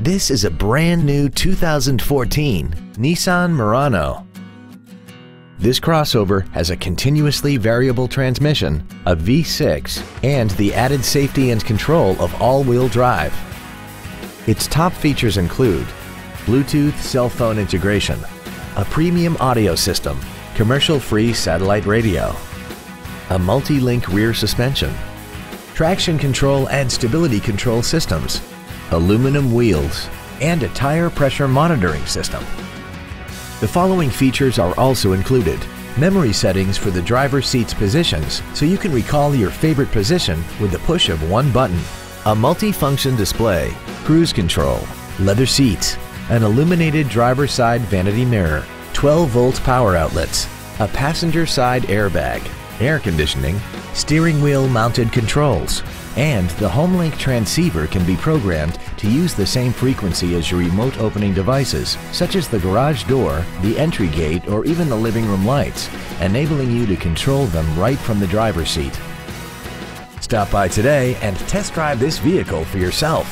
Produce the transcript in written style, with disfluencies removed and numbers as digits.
This is a brand new 2014 Nissan Murano. This crossover has a continuously variable transmission, a V6, and the added safety and control of all-wheel drive. Its top features include Bluetooth cell phone integration, a premium audio system, commercial-free satellite radio, a multi-link rear suspension, traction control and stability control systems, aluminum wheels, and a tire pressure monitoring system. The following features are also included: memory settings for the driver's seat's positions so you can recall your favorite position with the push of one button, a multi-function display, cruise control, leather seats, an illuminated driver's side vanity mirror, 12-volt power outlets, a passenger side airbag, air conditioning, steering wheel mounted controls, and the HomeLink transceiver can be programmed to use the same frequency as your remote opening devices, such as the garage door, the entry gate, or even the living room lights, enabling you to control them right from the driver's seat. Stop by today and test drive this vehicle for yourself.